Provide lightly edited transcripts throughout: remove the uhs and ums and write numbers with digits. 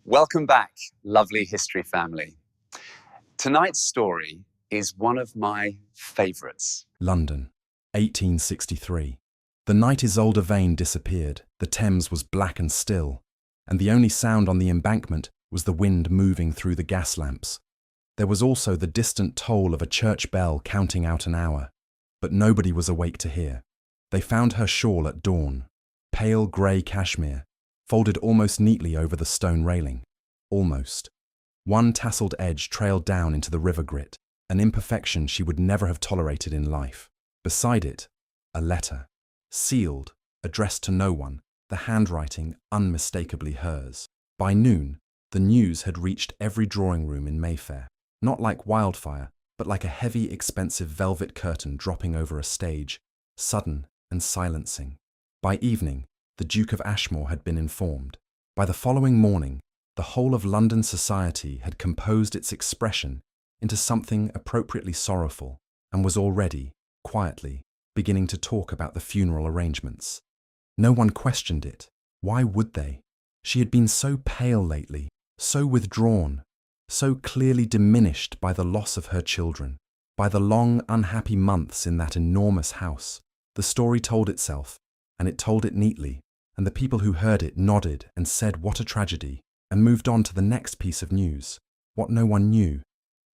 Welcome back, lovely history family. Tonight's story is one of my favourites. London, 1863. The night Isolde Vane disappeared, the Thames was black and still, and the only sound on the embankment was the wind moving through the gas lamps. There was also the distant toll of a church bell counting out an hour, but nobody was awake to hear. They found her shawl at dawn, pale grey cashmere, folded almost neatly over the stone railing. Almost. One tasselled edge trailed down into the river grit, an imperfection she would never have tolerated in life. Beside it, a letter, sealed, addressed to no one, the handwriting unmistakably hers. By noon, the news had reached every drawing room in Mayfair, not like wildfire, but like a heavy, expensive velvet curtain dropping over a stage, sudden and silencing. By evening, the Duke of Ashmore had been informed. By the following morning, the whole of London society had composed its expression into something appropriately sorrowful and was already, quietly, beginning to talk about the funeral arrangements. No one questioned it. Why would they? She had been so pale lately, so withdrawn, so clearly diminished by the loss of her children, by the long, unhappy months in that enormous house. The story told itself, and it told it neatly, and the people who heard it nodded and said what a tragedy, and moved on to the next piece of news. What no one knew,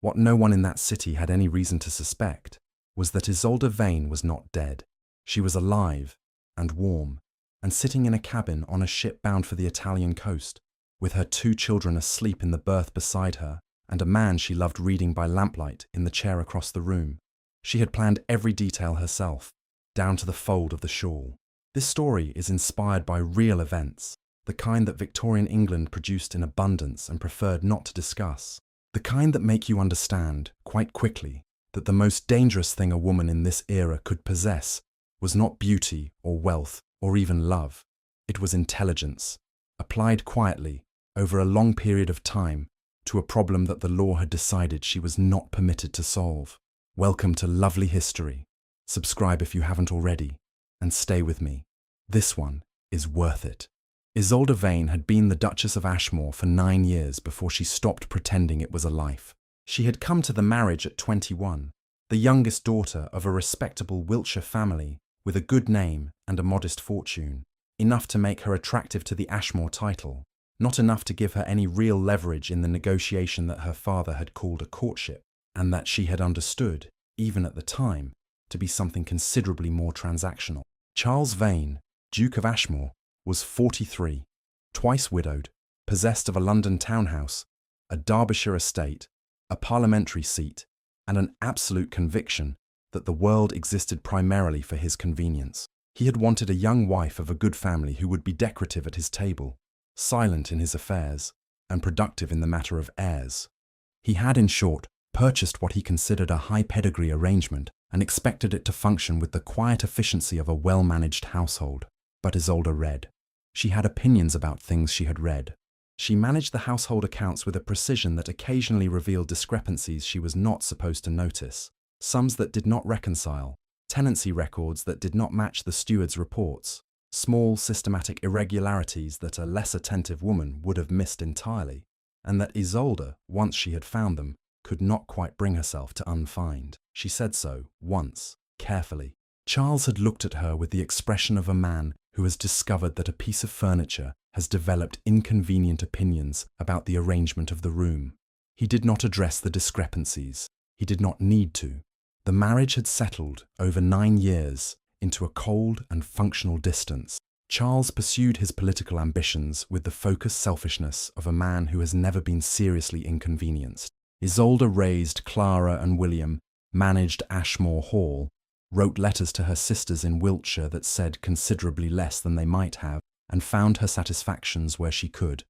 what no one in that city had any reason to suspect, was that Isolde Vane was not dead. She was alive and warm, and sitting in a cabin on a ship bound for the Italian coast, with her 2 children asleep in the berth beside her, and a man she loved reading by lamplight in the chair across the room. She had planned every detail herself, down to the fold of the shawl. This story is inspired by real events, the kind that Victorian England produced in abundance and preferred not to discuss. The kind that make you understand, quite quickly, that the most dangerous thing a woman in this era could possess was not beauty or wealth or even love. It was intelligence, applied quietly, over a long period of time, to a problem that the law had decided she was not permitted to solve. Welcome to Lovely History. Subscribe if you haven't already, and stay with me. This one is worth it. Isolde Vane had been the Duchess of Ashmore for 9 years before she stopped pretending it was a life. She had come to the marriage at 21, the youngest daughter of a respectable Wiltshire family with a good name and a modest fortune, enough to make her attractive to the Ashmore title, not enough to give her any real leverage in the negotiation that her father had called a courtship, and that she had understood, even at the time, to be something considerably more transactional. Charles Vane, Duke of Ashmore, was 43, twice widowed, possessed of a London townhouse, a Derbyshire estate, a parliamentary seat, and an absolute conviction that the world existed primarily for his convenience. He had wanted a young wife of a good family who would be decorative at his table, silent in his affairs, and productive in the matter of heirs. He had, in short, purchased what he considered a high pedigree arrangement and expected it to function with the quiet efficiency of a well-managed household. But Isolde read. She had opinions about things she had read. She managed the household accounts with a precision that occasionally revealed discrepancies she was not supposed to notice, sums that did not reconcile, tenancy records that did not match the steward's reports, small systematic irregularities that a less attentive woman would have missed entirely, and that Isolde, once she had found them, could not quite bring herself to unfind. She said so, once, carefully. Charles had looked at her with the expression of a man who has discovered that a piece of furniture has developed inconvenient opinions about the arrangement of the room. He did not address the discrepancies. He did not need to. The marriage had settled, over 9 years, into a cold and functional distance. Charles pursued his political ambitions with the focused selfishness of a man who has never been seriously inconvenienced. Isolde raised Clara and William, managed Ashmore Hall, wrote letters to her sisters in Wiltshire that said considerably less than they might have, and found her satisfactions where she could,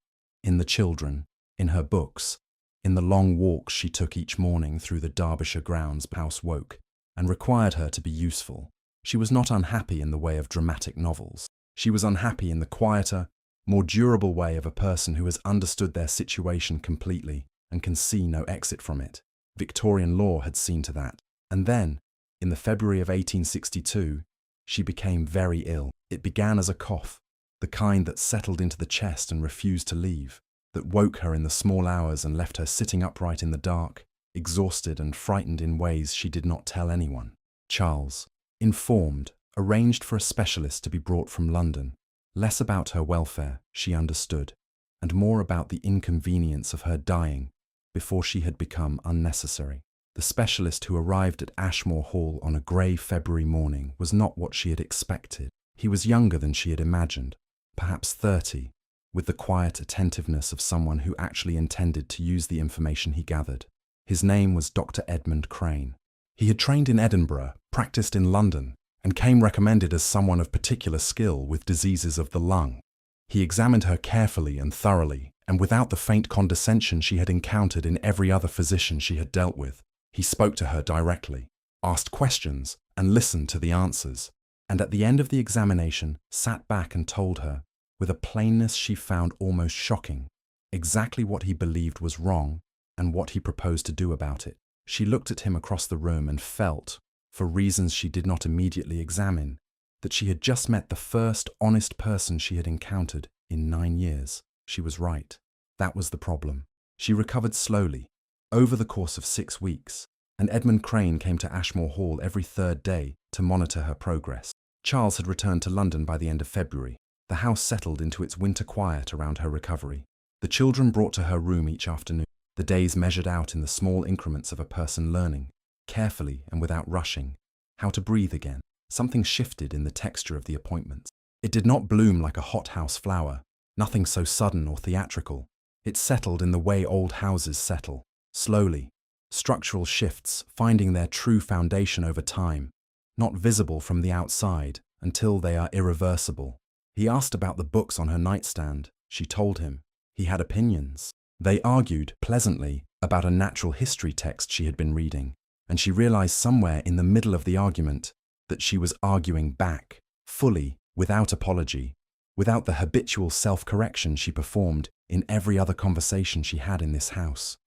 in the children, in her books, in the long walks she took each morning through the Derbyshire grounds. House woke, and required her to be useful. She was not unhappy in the way of dramatic novels. She was unhappy in the quieter, more durable way of a person who has understood their situation completely and can see no exit from it. Victorian law had seen to that. And then, in the February of 1862, she became very ill. It began as a cough, the kind that settled into the chest and refused to leave. that woke her in the small hours and left her sitting upright in the dark, exhausted and frightened in ways she did not tell anyone. Charles, informed, arranged for a specialist to be brought from London. Less about her welfare, she understood, and more about the inconvenience of her dying before she had become unnecessary. The specialist who arrived at Ashmore Hall on a grey February morning was not what she had expected. He was younger than she had imagined, perhaps 30, with the quiet attentiveness of someone who actually intended to use the information he gathered. His name was Dr. Edmund Crane. He had trained in Edinburgh, practiced in London, and came recommended as someone of particular skill with diseases of the lung. He examined her carefully and thoroughly, and without the faint condescension she had encountered in every other physician she had dealt with. He spoke to her directly, asked questions, and listened to the answers, and at the end of the examination sat back and told her, with a plainness she found almost shocking, exactly what he believed was wrong and what he proposed to do about it. She looked at him across the room and felt, for reasons she did not immediately examine, that she had just met the first honest person she had encountered in 9 years. She was right. That was the problem. She recovered slowly, over the course of 6 weeks, and Edmund Crane came to Ashmore Hall every third day to monitor her progress. Charles had returned to London by the end of February. The house settled into its winter quiet around her recovery. The children brought to her room each afternoon, the days measured out in the small increments of a person learning, carefully and without rushing, how to breathe again. Something shifted in the texture of the appointments. It did not bloom like a hothouse flower, nothing so sudden or theatrical. It settled in the way old houses settle, slowly, structural shifts finding their true foundation over time, not visible from the outside until they are irreversible. He asked about the books on her nightstand. She told him. He had opinions. They argued, pleasantly, about a natural history text she had been reading, and she realized somewhere in the middle of the argument that she was arguing back, fully, without apology, without the habitual self-correction she performed in every other conversation she had in this house.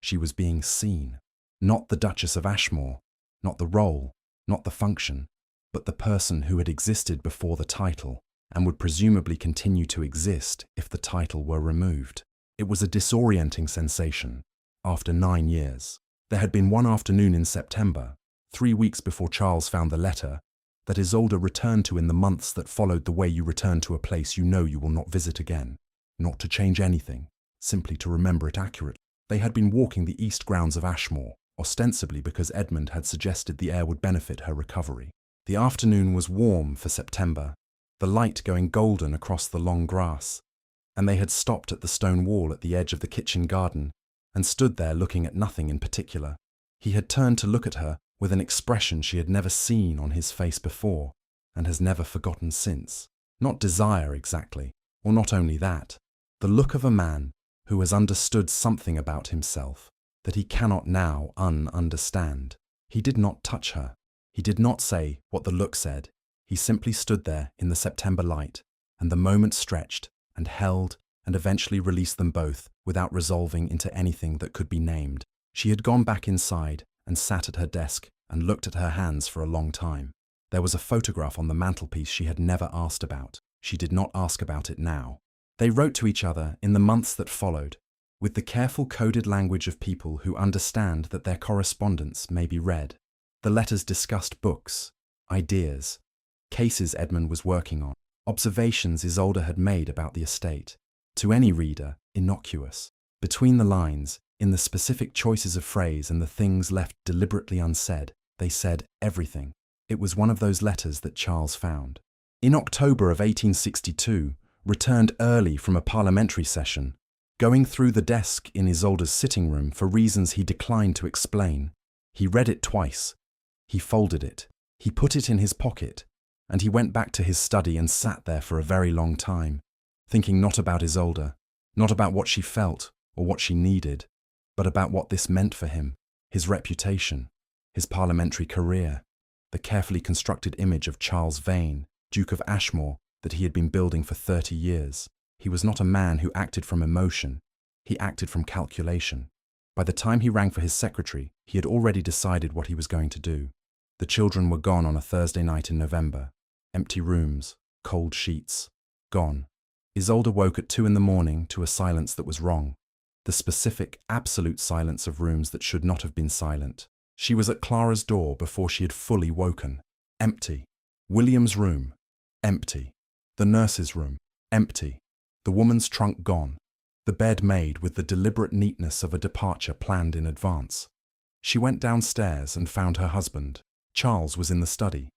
She was being seen. Not the Duchess of Ashmore, not the role, not the function, but the person who had existed before the title and would presumably continue to exist if the title were removed. It was a disorienting sensation. After 9 years, there had been one afternoon in September, 3 weeks before Charles found the letter, that Isolde returned to in the months that followed the way you return to a place you know you will not visit again, not to change anything, simply to remember it accurately. They had been walking the east grounds of Ashmore, ostensibly because Edmund had suggested the air would benefit her recovery. The afternoon was warm for September, the light going golden across the long grass, and they had stopped at the stone wall at the edge of the kitchen garden and stood there looking at nothing in particular. He had turned to look at her with an expression she had never seen on his face before and has never forgotten since. Not desire exactly, or not only that, the look of a man who has understood something about himself that he cannot now understand. He did not touch her. He did not say what the look said. He simply stood there in the September light, and the moment stretched and held and eventually released them both without resolving into anything that could be named. She had gone back inside and sat at her desk and looked at her hands for a long time. There was a photograph on the mantelpiece she had never asked about. She did not ask about it now. They wrote to each other in the months that followed, with the careful coded language of people who understand that their correspondence may be read. The letters discussed books, ideas, cases Edmund was working on, observations Isolde had made about the estate. To any reader, innocuous. Between the lines, in the specific choices of phrase and the things left deliberately unsaid, they said everything. It was one of those letters that Charles found. In October of 1862, returned early from a parliamentary session, going through the desk in Isolde's sitting room for reasons he declined to explain, he read it twice. He folded it. He put it in his pocket, and he went back to his study and sat there for a very long time, thinking not about Isolde, not about what she felt or what she needed, but about what this meant for him, his reputation, his parliamentary career, the carefully constructed image of Charles Vane, Duke of Ashmore, that he had been building for 30 years. He was not a man who acted from emotion. He acted from calculation. By the time he rang for his secretary, he had already decided what he was going to do. The children were gone on a Thursday night in November. Empty rooms, cold sheets, gone. Isolde woke at 2 in the morning to a silence that was wrong. The specific, absolute silence of rooms that should not have been silent. She was at Clara's door before she had fully woken. Empty. William's room. Empty. The nurse's room. Empty. The woman's trunk gone. The bed made with the deliberate neatness of a departure planned in advance. She went downstairs and found her husband. Charles was in the study.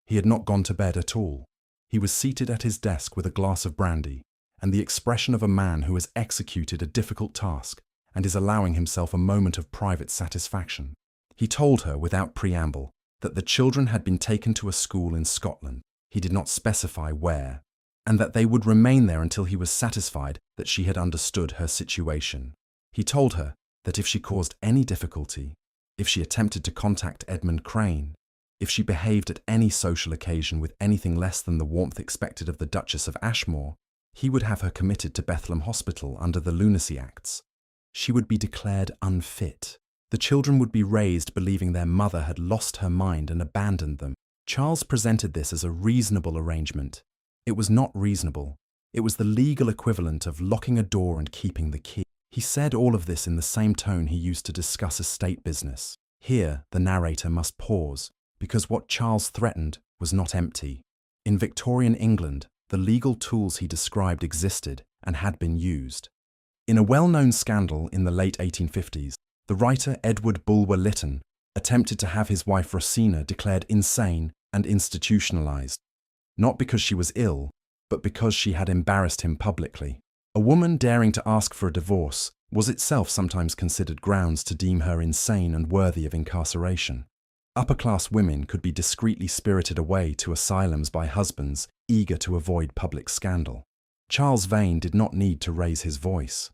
He had not gone to bed at all. He was seated at his desk with a glass of brandy, and the expression of a man who has executed a difficult task and is allowing himself a moment of private satisfaction. He told her without preamble that the children had been taken to a school in Scotland, he did not specify where, and that they would remain there until he was satisfied that she had understood her situation. He told her that if she caused any difficulty, if she attempted to contact Edmund Crane, if she behaved at any social occasion with anything less than the warmth expected of the Duchess of Ashmore, he would have her committed to Bethlem Hospital under the Lunacy Acts. She would be declared unfit. The children would be raised believing their mother had lost her mind and abandoned them. Charles presented this as a reasonable arrangement. It was not reasonable. It was the legal equivalent of locking a door and keeping the key. He said all of this in the same tone he used to discuss estate business. Here, the narrator must pause, because what Charles threatened was not empty. In Victorian England, the legal tools he described existed and had been used. In a well-known scandal in the late 1850s, the writer Edward Bulwer Lytton attempted to have his wife Rosina declared insane and institutionalized, not because she was ill, but because she had embarrassed him publicly. A woman daring to ask for a divorce was itself sometimes considered grounds to deem her insane and worthy of incarceration. Upper-class women could be discreetly spirited away to asylums by husbands eager to avoid public scandal. Charles Vane did not need to raise his voice.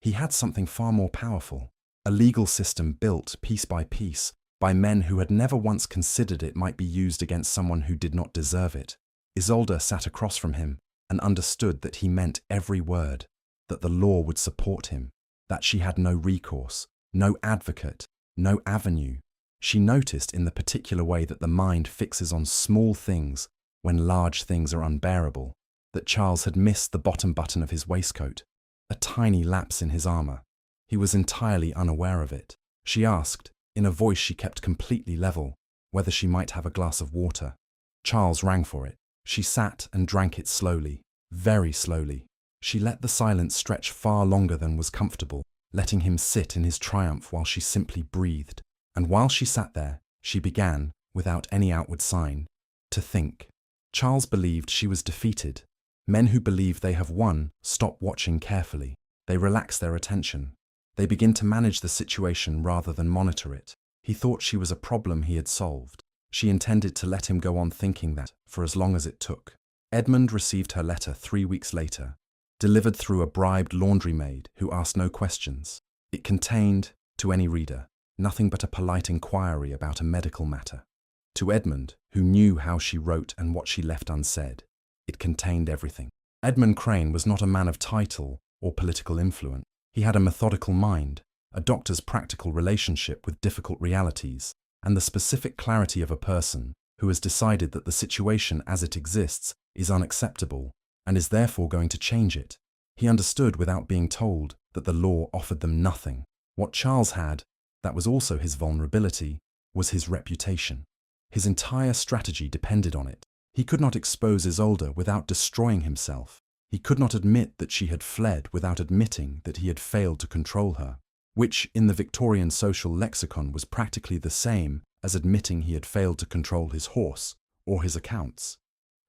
He had something far more powerful, a legal system built piece by piece by men who had never once considered it might be used against someone who did not deserve it. Isolde sat across from him and understood that he meant every word, that the law would support him, that she had no recourse, no advocate, no avenue. She noticed in the particular way that the mind fixes on small things when large things are unbearable, that Charles had missed the bottom button of his waistcoat, a tiny lapse in his armour. He was entirely unaware of it. She asked, in a voice she kept completely level, whether she might have a glass of water. Charles rang for it. She sat and drank it slowly, very slowly. She let the silence stretch far longer than was comfortable, letting him sit in his triumph while she simply breathed. And while she sat there, she began, without any outward sign, to think. Charles believed she was defeated. Men who believe they have won stop watching carefully. They relax their attention. They begin to manage the situation rather than monitor it. He thought she was a problem he had solved. She intended to let him go on thinking that, for as long as it took. Edmund received her letter 3 weeks later, delivered through a bribed laundry maid who asked no questions. It contained, to any reader, nothing but a polite inquiry about a medical matter. To Edmund, who knew how she wrote and what she left unsaid, it contained everything. Edmund Crane was not a man of title or political influence. He had a methodical mind, a doctor's practical relationship with difficult realities, and the specific clarity of a person who has decided that the situation as it exists is unacceptable and is therefore going to change it. He understood without being told that the law offered them nothing. What Charles had, that was also his vulnerability, was his reputation. His entire strategy depended on it. He could not expose Isolde without destroying himself. He could not admit that she had fled without admitting that he had failed to control her, which in the Victorian social lexicon was practically the same as admitting he had failed to control his horse or his accounts.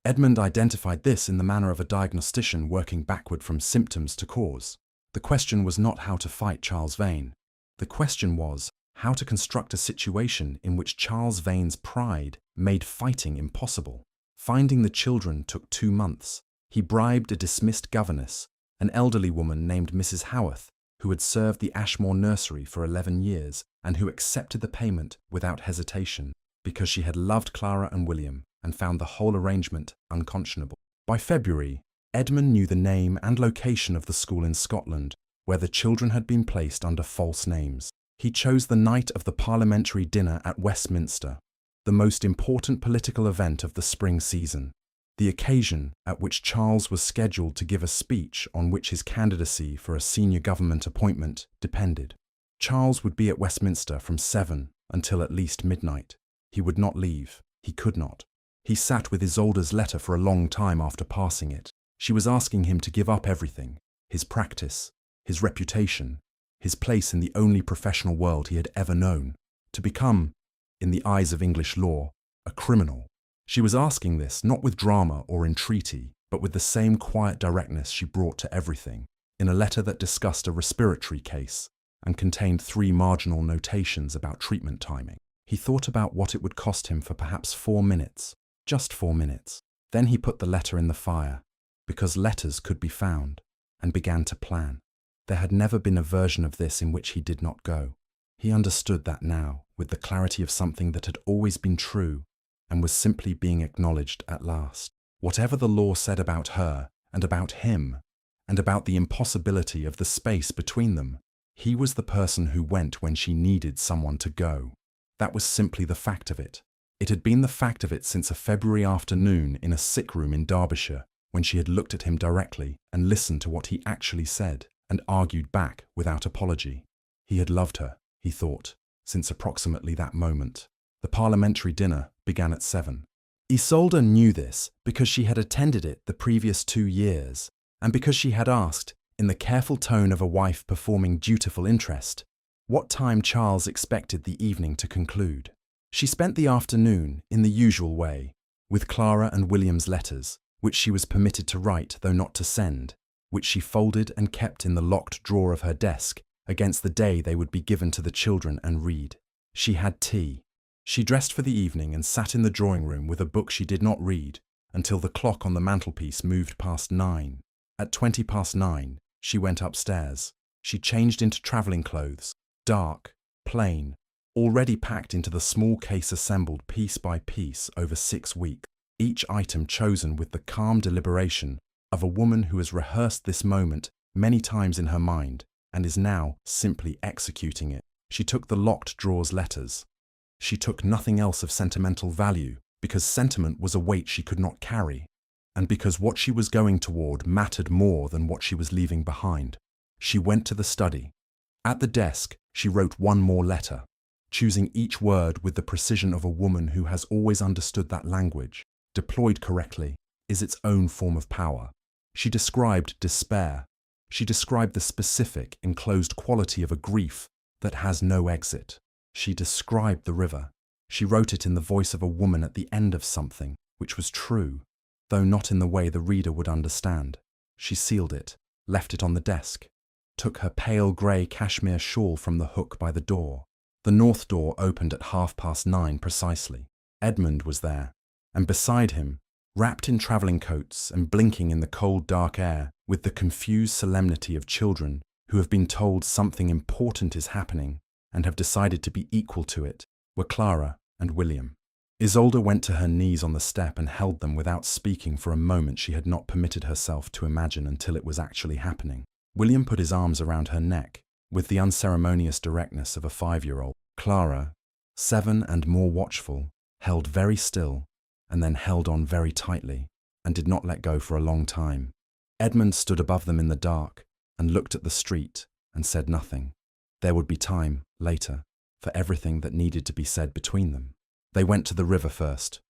Edmund identified this in the manner of a diagnostician working backward from symptoms to cause. The question was not how to fight Charles Vane. The question was how to construct a situation in which Charles Vane's pride made fighting impossible. Finding the children took 2 months. He bribed a dismissed governess, an elderly woman named Mrs. Howarth, who had served the Ashmore nursery for 11 years and who accepted the payment without hesitation because she had loved Clara and William and found the whole arrangement unconscionable. By February, Edmund knew the name and location of the school in Scotland where the children had been placed under false names. He chose the night of the parliamentary dinner at Westminster, the most important political event of the spring season. the occasion at which Charles was scheduled to give a speech on which his candidacy for a senior government appointment depended. Charles would be at Westminster from 7 until at least midnight. He would not leave. He could not. He sat with Isolde's letter for a long time after passing it. She was asking him to give up everything, his practice, his reputation, his place in the only professional world he had ever known, to become, in the eyes of English law, a criminal. She was asking this not with drama or entreaty, but with the same quiet directness she brought to everything, in a letter that discussed a respiratory case and contained 3 marginal notations about treatment timing. He thought about what it would cost him for perhaps 4 minutes, just 4 minutes. Then he put the letter in the fire, because letters could be found, and began to plan. There had never been a version of this in which he did not go. He understood that now, with the clarity of something that had always been true and was simply being acknowledged at last. Whatever the law said about her, and about him, and about the impossibility of the space between them, he was the person who went when she needed someone to go. That was simply the fact of it. It had been the fact of it since a February afternoon in a sick room in Derbyshire, when she had looked at him directly and listened to what he actually said, and argued back without apology. He had loved her, he thought, since approximately that moment. The parliamentary dinner began at 7. Isolde knew this because she had attended it the previous 2 years, and because she had asked, in the careful tone of a wife performing dutiful interest, what time Charles expected the evening to conclude. She spent the afternoon in the usual way, with Clara and William's letters, which she was permitted to write though not to send, which she folded and kept in the locked drawer of her desk against the day they would be given to the children and read. She had tea. She dressed for the evening and sat in the drawing-room with a book she did not read until the clock on the mantelpiece moved past 9. At 20 past 9, she went upstairs. She changed into travelling clothes, dark, plain, already packed into the small case assembled piece by piece over 6 weeks, each item chosen with the calm deliberation of a woman who has rehearsed this moment many times in her mind and is now simply executing it. She took the locked drawer's letters. She took nothing else of sentimental value, because sentiment was a weight she could not carry, and because what she was going toward mattered more than what she was leaving behind. She went to the study. At the desk, she wrote one more letter, choosing each word with the precision of a woman who has always understood that language, deployed correctly, is its own form of power. She described despair. She described the specific, enclosed quality of a grief that has no exit. She described the river. She wrote it in the voice of a woman at the end of something, which was true, though not in the way the reader would understand. She sealed it, left it on the desk, took her pale grey cashmere shawl from the hook by the door. The north door opened at 9:30 precisely. Edmund was there, and beside him, wrapped in travelling coats and blinking in the cold dark air with the confused solemnity of children who have been told something important is happening and have decided to be equal to it, were Clara and William. Isolde went to her knees on the step and held them without speaking for a moment she had not permitted herself to imagine until it was actually happening. William put his arms around her neck with the unceremonious directness of a 5-year-old. Clara, 7 and more watchful, held very still and then held on very tightly and did not let go for a long time. Edmund stood above them in the dark and looked at the street and said nothing. There would be time, later, for everything that needed to be said between them. They went to the river first,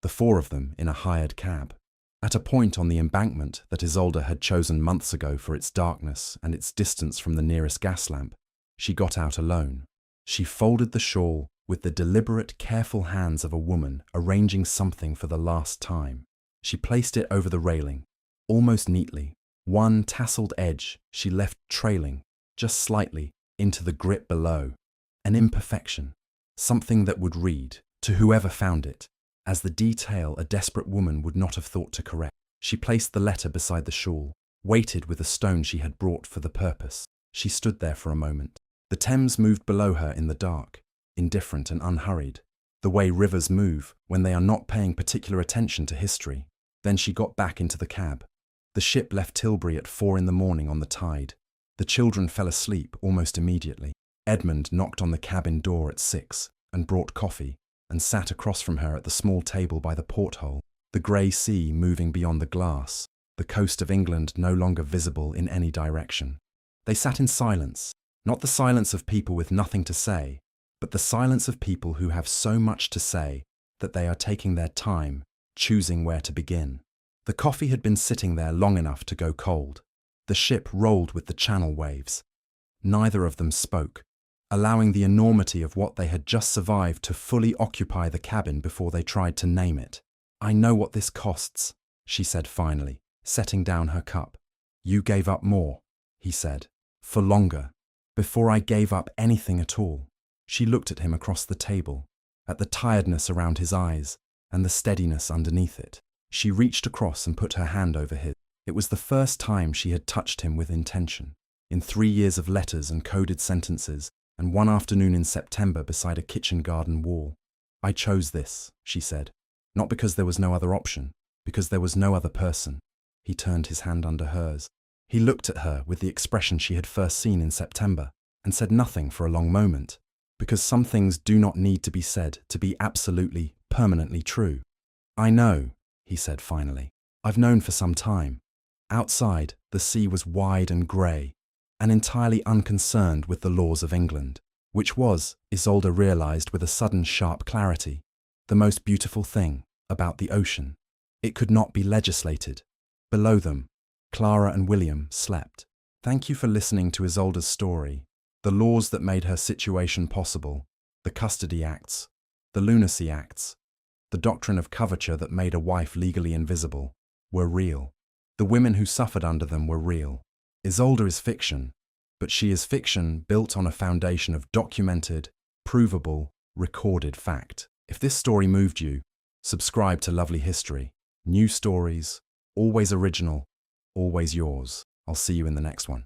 the 4 of them in a hired cab. At a point on the embankment that Isolde had chosen months ago for its darkness and its distance from the nearest gas lamp, she got out alone. She folded the shawl with the deliberate, careful hands of a woman arranging something for the last time. She placed it over the railing, almost neatly. One tasselled edge she left trailing, just slightly, into the grip below. An imperfection, something that would read, to whoever found it, as the detail a desperate woman would not have thought to correct. She placed the letter beside the shawl, weighted with a stone she had brought for the purpose. She stood there for a moment. The Thames moved below her in the dark, indifferent and unhurried, the way rivers move when they are not paying particular attention to history. Then she got back into the cab. The ship left Tilbury at 4 in the morning on the tide. The children fell asleep almost immediately. Edmund knocked on the cabin door at 6 and brought coffee, and sat across from her at the small table by the porthole. the grey sea moving beyond the glass, the coast of England no longer visible in any direction. They sat in silence, not the silence of people with nothing to say, but the silence of people who have so much to say that they are taking their time, choosing where to begin. The coffee had been sitting there long enough to go cold. The ship rolled with the channel waves. Neither of them spoke, allowing the enormity of what they had just survived to fully occupy the cabin before they tried to name it. "I know what this costs," she said finally, setting down her cup. "You gave up more," he said, "for longer, before I gave up anything at all." She looked at him across the table, at the tiredness around his eyes and the steadiness underneath it. She reached across and put her hand over his. It was the first time she had touched him with intention. In 3 years of letters and coded sentences, and one afternoon in September beside a kitchen garden wall. "I chose this," she said, "not because there was no other option, because there was no other person." He turned his hand under hers. He looked at her with the expression she had first seen in September, and said nothing for a long moment, because some things do not need to be said to be absolutely, permanently true. "I know," he said finally. "I've known for some time." Outside, the sea was wide and grey, and entirely unconcerned with the laws of England, which was, Isolde realised with a sudden sharp clarity, the most beautiful thing about the ocean. It could not be legislated. Below them, Clara and William slept. Thank you for listening to Isolde's story. The laws that made her situation possible, the custody acts, the lunacy acts, the doctrine of coverture that made a wife legally invisible, were real. The women who suffered under them were real. Isolde is fiction, but she is fiction built on a foundation of documented, provable, recorded fact. If this story moved you, subscribe to Lovely History. New stories, always original, always yours. I'll see you in the next one.